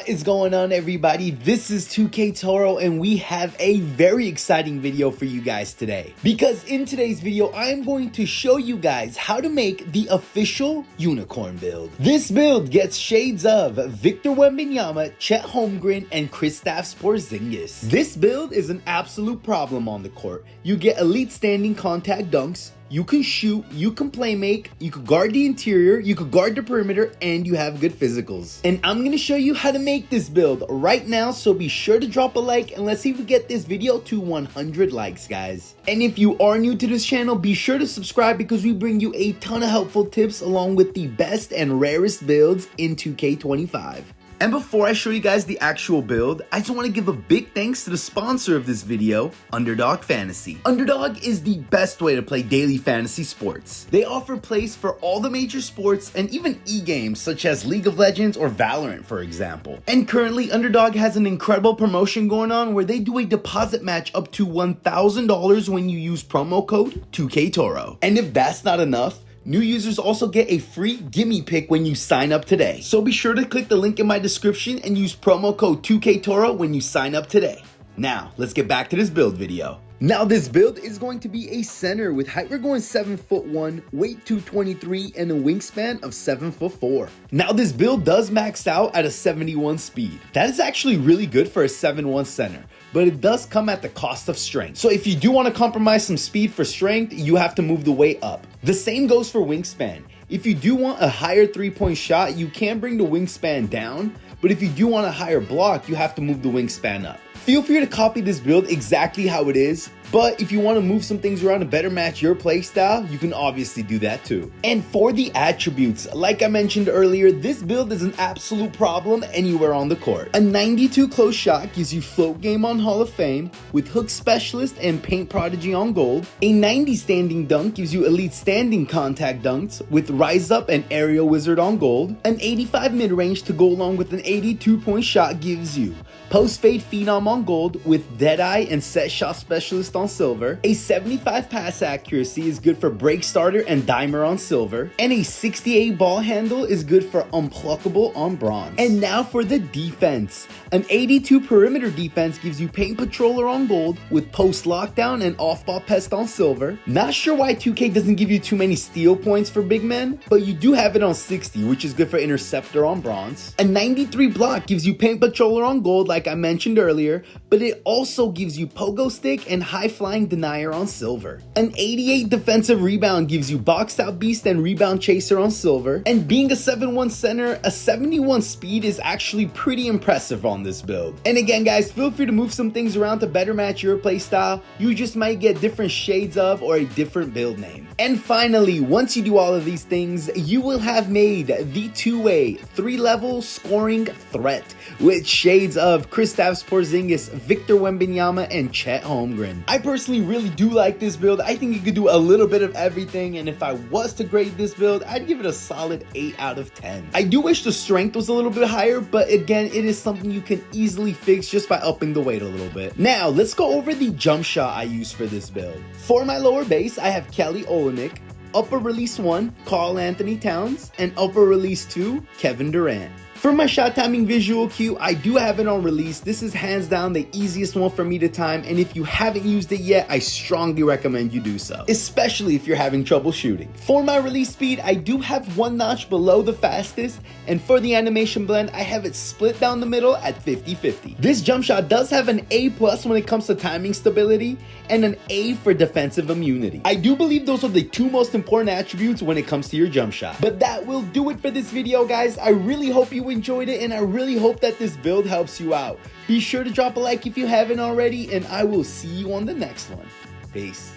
What is going on, everybody? This is 2K Toro, and we have a very exciting video for you guys today. Because in today's video, I am going to show you guys how to make the official unicorn build. This build gets shades of Victor Wembanyama, Chet Holmgren, and Kristaps Porzingis. This build is an absolute problem on the court. You get elite standing contact dunks, you can shoot, you can play make, you can guard the interior, you can guard the perimeter, and you have good physicals. And I'm gonna show you how to make this build right now, so be sure to drop a like and let's see if we get this video to 100 likes, guys. And if you are new to this channel, be sure to subscribe because we bring you a ton of helpful tips along with the best and rarest builds in 2K25. And before I show you guys the actual build, I just want to give a big thanks to the sponsor of this video, Underdog Fantasy. Underdog is the best way to play daily fantasy sports. They offer plays for all the major sports and even e-games such as League of Legends or Valorant, for example. And currently, Underdog has an incredible promotion going on where they do a deposit match up to $1,000 when you use promo code 2KToro. And if that's not enough, new users also get a free gimme pick when you sign up today. So be sure to click the link in my description and use promo code 2KToro when you sign up today. Now, let's get back to this build video. Now, this build is going to be a center with height we're going 7'1", weight 223, and a wingspan of 7'4". Now, this build does max out at a 71 speed. That is actually really good for a 7'1" center, but it does come at the cost of strength. So if you do want to compromise some speed for strength, you have to move the weight up. The same goes for wingspan. If you do want a higher three-point shot, you can bring the wingspan down, but if you do want a higher block, you have to move the wingspan up. Feel free to copy this build exactly how it is, but if you want to move some things around to better match your playstyle, you can obviously do that too. And for the attributes, like I mentioned earlier, this build is an absolute problem anywhere on the court. A 92 close shot gives you float game on Hall of Fame with hook specialist and paint prodigy on gold. A 90 standing dunk gives you elite standing contact dunks with rise up and aerial wizard on gold. An 85 mid-range to go along with an 82 point shot gives you post fade phenom on gold with deadeye and set shot specialist on silver. A 75 pass accuracy is good for break starter and dimer on silver. And a 68 ball handle is good for unpluckable on bronze. And now for the defense. An 82 perimeter defense gives you paint patroller on gold with post lockdown and off ball pest on silver. Not sure why 2K doesn't give you too many steal points for big men, but you do have it on 60, which is good for interceptor on bronze. A 93 block gives you paint patroller on gold, like I mentioned earlier, but it also gives you pogo stick and high flying denier on silver. An 88 defensive rebound gives you boxed out beast and rebound chaser on silver. And being a 7'1" center, a 71 speed is actually pretty impressive on this build. And again, guys, feel free to move some things around to better match your playstyle. You just might get different shades of or a different build name. And finally, once you do all of these things, you will have made the two-way, three-level scoring threat with shades of Kristaps Porzingis, Victor Wembanyama, and Chet Holmgren. I personally really do like this build. I think you could do a little bit of everything, and if I was to grade this build, I'd give it a solid 8 out of 10. I do wish the strength was a little bit higher, but again, it is something you can easily fix just by upping the weight a little bit. Now, let's go over the jump shot I use for this build. For my lower base, I have Kelly Olynyk. Upper release 1, Karl Anthony Towns, and upper release 2, Kevin Durant. For my shot timing visual cue, I do have it on release. This is hands down the easiest one for me to time, and if you haven't used it yet, I strongly recommend you do so, especially if you're having trouble shooting. For my release speed, I do have one notch below the fastest, and for the animation blend, I have it split down the middle at 50-50. This jump shot does have an A+ when it comes to timing stability, and an A for defensive immunity. I do believe those are the two most important attributes when it comes to your jump shot. But that will do it for this video, guys. I really hope you enjoyed it, and I really hope that this build helps you out. Be sure to drop a like if you haven't already, and I will see you on the next one. Peace.